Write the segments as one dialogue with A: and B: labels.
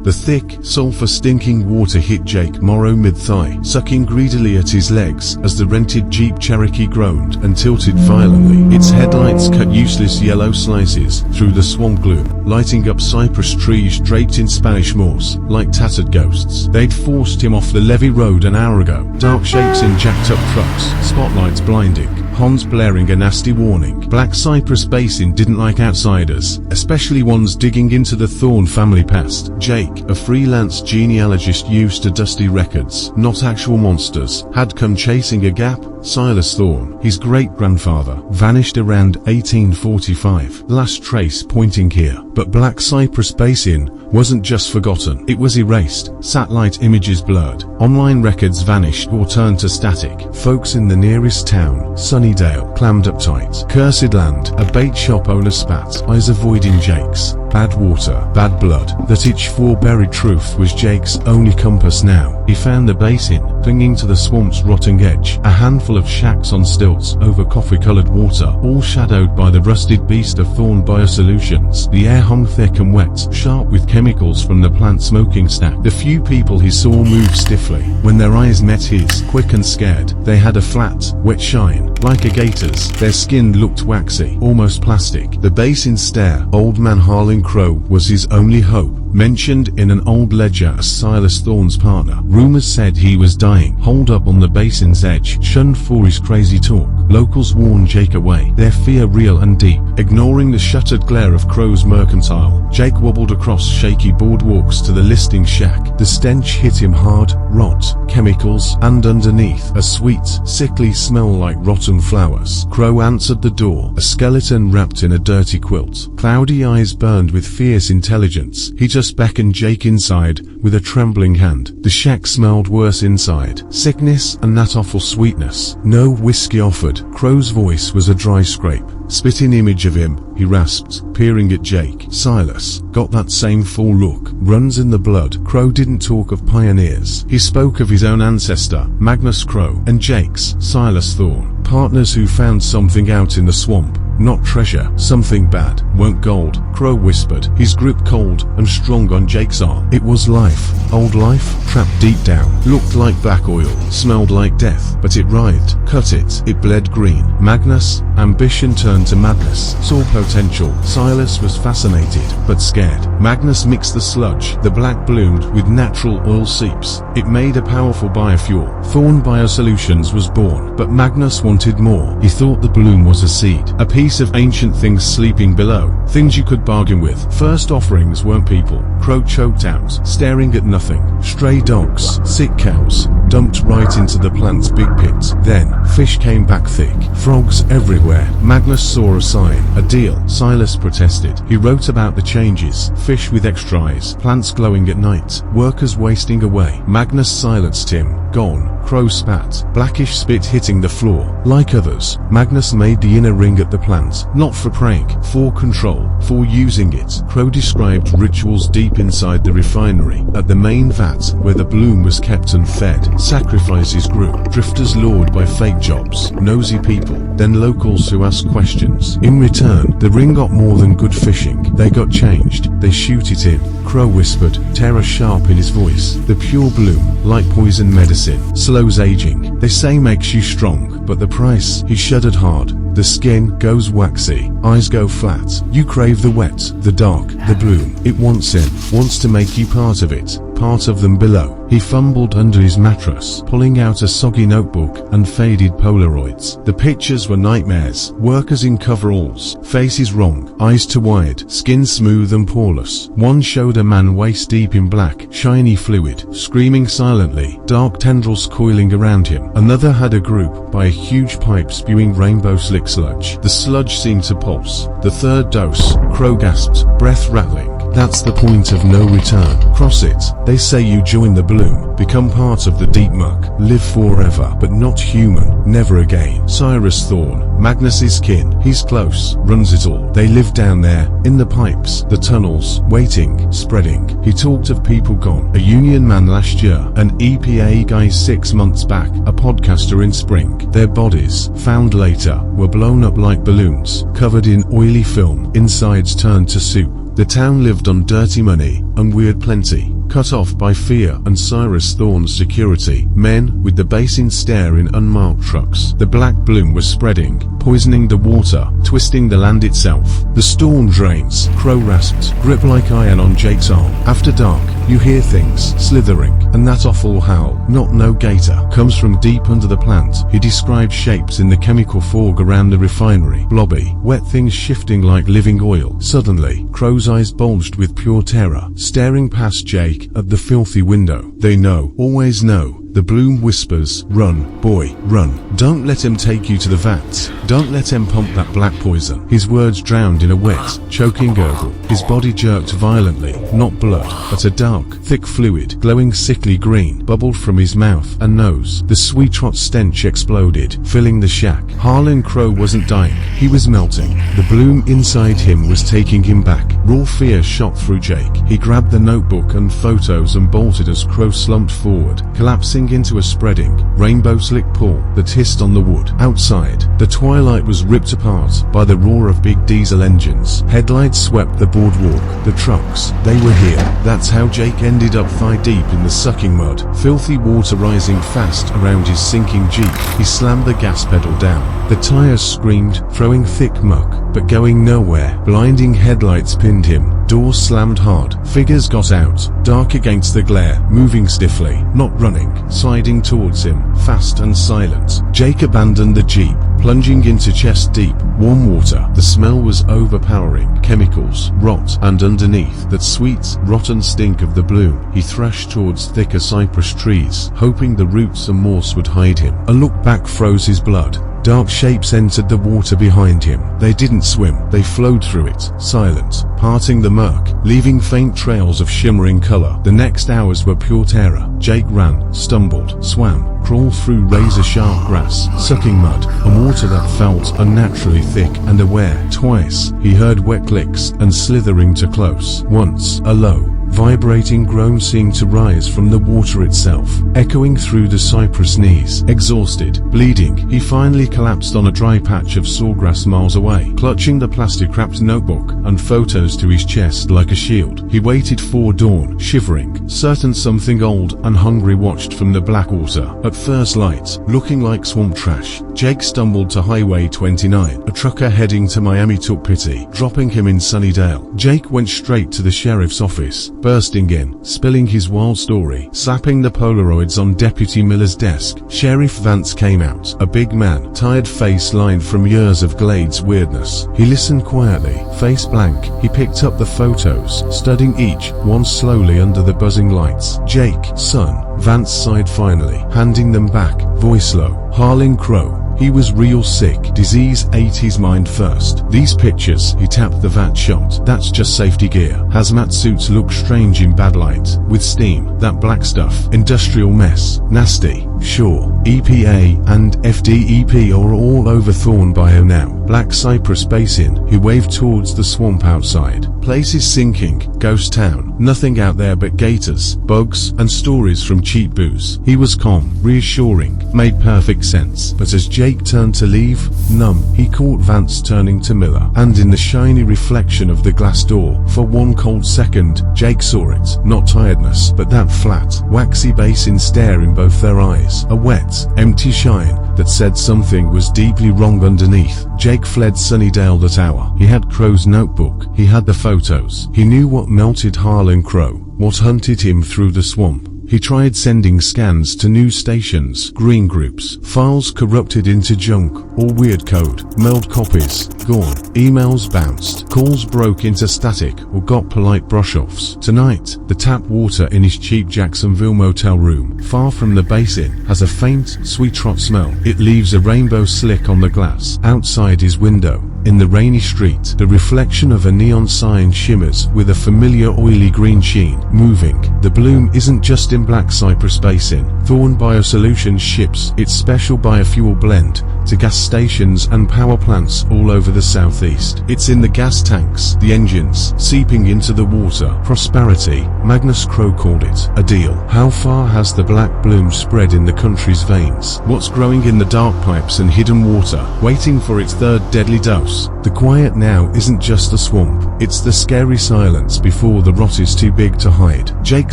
A: The thick, sulfur-stinking water hit Jake Morrow mid-thigh, sucking greedily at his legs as the rented Jeep Cherokee groaned and tilted violently. Its headlights cut useless yellow slices through the swamp gloom, lighting up cypress trees draped in Spanish moors like tattered ghosts. They'd forced him off the levee road an hour ago. Dark shapes in jacked-up trucks, spotlights blinding, horns blaring a nasty warning. Black Cypress Basin didn't like outsiders, especially ones digging into the Thorne family past. Jake, a freelance genealogist used to dusty records, not actual monsters, had come chasing a gap. Silas Thorne, his great-grandfather, vanished around 1845. Last trace pointing here. But Black Cypress Basin wasn't just forgotten, it was erased. Satellite images blurred. Online records vanished or turned to static. Folks in the nearest town, Sunnydale, clammed up tight. Cursed land, a bait shop owner spat, eyes avoiding Jake's. Bad water, bad blood. That itch-for buried truth was Jake's only compass now. He found the basin, clinging to the swamp's rotting edge. A handful of shacks on stilts over coffee-colored water, all shadowed by the rusted beast of Thorne BioSolutions. The air hung thick and wet, sharp with chemicals from the plant smoking stack. The few people he saw moved stiffly. When their eyes met his, quick and scared, they had a flat, wet shine, like a gator's. Their skin looked waxy, almost plastic. The basin's stare, Old Man Harlan Crow was his only hope, mentioned in an old ledger as Silas Thorne's partner. Rumors said he was dying, holed up on the basin's edge, shunned for his crazy talk. Locals warned Jake away, their fear real and deep. Ignoring the shuttered glare of Crow's mercantile, Jake wobbled across shaky boardwalks to the listing shack. The stench hit him hard, rot, chemicals, and underneath, a sweet, sickly smell like rotten flowers. Crow answered the door, a skeleton wrapped in a dirty quilt. Cloudy eyes burned with fierce intelligence. He just beckoned Jake inside with a trembling hand. The shack smelled worse inside. Sickness and that awful sweetness. No whiskey offered. Crow's voice was a dry scrape. Spitting image of him, he rasped, peering at Jake. Silas, got that same full look. Runs in the blood. Crow didn't talk of pioneers. He spoke of his own ancestor, Magnus Crow, and Jake's, Silas Thorne. Partners who found something out in the swamp. Not treasure, something bad, weren't gold, Crow whispered, his grip cold and strong on Jake's arm. It was life, old life, trapped deep down. Looked like black oil, smelled like death, but it writhed, cut it bled green. Magnus, ambition turned to madness, saw potential. Silas was fascinated, but scared. Magnus mixed the sludge, the black bloomed with natural oil seeps. It made a powerful biofuel. Thorne BioSolutions was born, but Magnus wanted more. He thought the bloom was a seed, a piece of ancient things sleeping below, things you could bargain with. First offerings weren't people. Crow choked out, staring at nothing. Stray dogs, sick cows, dumped right into the plant's big pit. Then, fish came back thick, frogs everywhere. Magnus saw a sign, a deal. Silas protested. He wrote about the changes, fish with extra eyes, plants glowing at night, workers wasting away. Magnus silenced him. Gone. Crow spat, blackish spit hitting the floor. Like others, Magnus made the inner ring at the plant, not for prank, for control, for using it. Crow described rituals deep inside the refinery, at the main vat where the bloom was kept and fed. Sacrifices grew, drifters lured by fake jobs, nosy people, then locals who asked questions. In return, the ring got more than good fishing. They got changed, they shoot it in. Crow whispered, terror sharp in his voice. The pure bloom, like poison medicine, slows aging. They say makes you strong, but the price? He shuddered hard. The skin goes waxy, eyes go flat. You crave the wet, the dark, the bloom. It wants in, wants to make you part of it, part of them below. He fumbled under his mattress, pulling out a soggy notebook and faded Polaroids. The pictures were nightmares. Workers in coveralls, faces wrong, eyes too wide, skin smooth and poreless. One showed a man waist deep in black, shiny fluid, screaming silently, dark tendrils coiling around him. Another had a group by a huge pipe spewing rainbow slick sludge. The sludge seemed to pulse. The third dose, Crow gasped, breath rattling. That's the point of no return. Cross it. They say you join the bloom, become part of the deep muck, live forever, but not human, never again. Cyrus Thorne, Magnus's kin, he's close, runs it all. They live down there, in the pipes, the tunnels, waiting, spreading. He talked of people gone, a union man last year, an EPA guy 6 months back, a podcaster in spring. Their bodies, found later, were blown up like balloons, covered in oily film, insides turned to soup. The town lived on dirty money and weird plenty. cut off by fear and Cyrus Thorne's security. Men with the basin stare in unmarked trucks. The black bloom was spreading, poisoning the water, twisting the land itself. The storm drains, Crow rasped, grip like iron on Jake's arm. After dark, you hear things slithering, and that awful howl, not no gator, comes from deep under the plant. He described shapes in the chemical fog around the refinery. Blobby, wet things shifting like living oil. Suddenly, Crow's eyes bulged with pure terror, staring past Jake at the filthy window. They know, always know. The bloom whispers, "Run, boy, run. Don't let him take you to the vats. Don't let him pump that black poison." His words drowned in a wet, choking gurgle. His body jerked violently, not blood, but a dark, thick fluid, glowing sickly green, bubbled from his mouth and nose. The sweet rot stench exploded, filling the shack. Harlan Crow wasn't dying, he was melting. The bloom inside him was taking him back. Raw fear shot through Jake. He grabbed the notebook and photos and bolted as Crow slumped forward, collapsing into a spreading, rainbow-slick pool that hissed on the wood. Outside, the twilight was ripped apart by the roar of big diesel engines. Headlights swept the boardwalk, the trucks. They were here. That's how Jake ended up thigh-deep in the sucking mud. Filthy water rising fast around his sinking Jeep. He slammed the gas pedal down. The tires screamed, throwing thick muck, but going nowhere. Blinding headlights pinned him. Doors slammed hard. Figures got out, dark against the glare, moving stiffly, not running, sliding towards him, fast and silent. Jake abandoned the Jeep, plunging into chest-deep, warm water. The smell was overpowering. Chemicals, rot, and underneath that sweet, rotten stink of the bloom, he thrashed towards thicker cypress trees, hoping the roots and moss would hide him. A look back froze his blood. Dark shapes entered the water behind him. They didn't swim, they flowed through it, silent, parting the murk, leaving faint trails of shimmering color. The next hours were pure terror. Jake ran, stumbled, swam, crawled through razor-sharp grass, sucking mud, and water that felt unnaturally thick and aware. Twice, he heard wet clicks and slithering to close. Once, a low, vibrating groan seemed to rise from the water itself, echoing through the cypress knees. Exhausted, bleeding, he finally collapsed on a dry patch of sawgrass miles away, clutching the plastic-wrapped notebook and photos to his chest like a shield. He waited for dawn, shivering, certain something old and hungry watched from the black water. At first light, looking like swamp trash, Jake stumbled to Highway 29. A trucker heading to Miami took pity, dropping him in Sunnydale. Jake went straight to the sheriff's office, bursting in, spilling his wild story, slapping the Polaroids on Deputy Miller's desk. Sheriff Vance came out, a big man, tired face lined from years of Glade's weirdness. He listened quietly, face blank. He picked up the photos, studying each one slowly under the buzzing lights. "Jake, son," Vance sighed finally, handing them back, voice low. "Harlan Crow. He was real sick. Disease ate his mind first. These pictures," he tapped the vat shot, "that's just safety gear. Hazmat suits look strange in bad light. With steam, that black stuff. Industrial mess. Nasty. Sure. EPA and FDEP are all over Thorne Bio now. Black Cypress Basin." He waved towards the swamp outside. "Place is sinking. Ghost town. Nothing out there but gators, bugs, and stories from cheap booze." He was calm, reassuring, made perfect sense. But as Jake turned to leave, numb, he caught Vance turning to Miller, and in the shiny reflection of the glass door, for one cold second, Jake saw it. Not tiredness, but that flat, waxy basin stare in both their eyes. A wet, empty shine that said something was deeply wrong underneath. Jake fled Sunnydale that hour. He had Crow's notebook. He had the photos. He knew what melted Harlan Crow, what hunted him through the swamp. He tried sending scans to news stations, green groups, files corrupted into junk, or weird code, mailed copies, gone, emails bounced, calls broke into static or got polite brush-offs. Tonight, the tap water in his cheap Jacksonville motel room, far from the basin, has a faint, sweet rot smell. It leaves a rainbow slick on the glass. Outside his window, in the rainy street, the reflection of a neon sign shimmers with a familiar oily green sheen, moving. The bloom isn't just in Black Cypress Basin. Thorne BioSolutions ships its special biofuel blend to gas stations and power plants all over the southeast. It's in the gas tanks, the engines, seeping into the water. Prosperity, Magnus Crow called it. A deal. How far has the black bloom spread in the country's veins? What's growing in the dark pipes and hidden water, waiting for its third deadly dose? house. The quiet now isn't just the swamp, it's the scary silence before the rot is too big to hide. Jake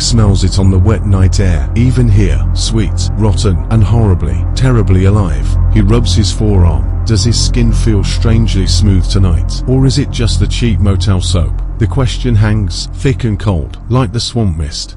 A: smells it on the wet night air, even here, sweet, rotten, and horribly, terribly alive. He rubs his forearm. Does his skin feel strangely smooth tonight? Or is it just the cheap motel soap? The question hangs, thick and cold, like the swamp mist.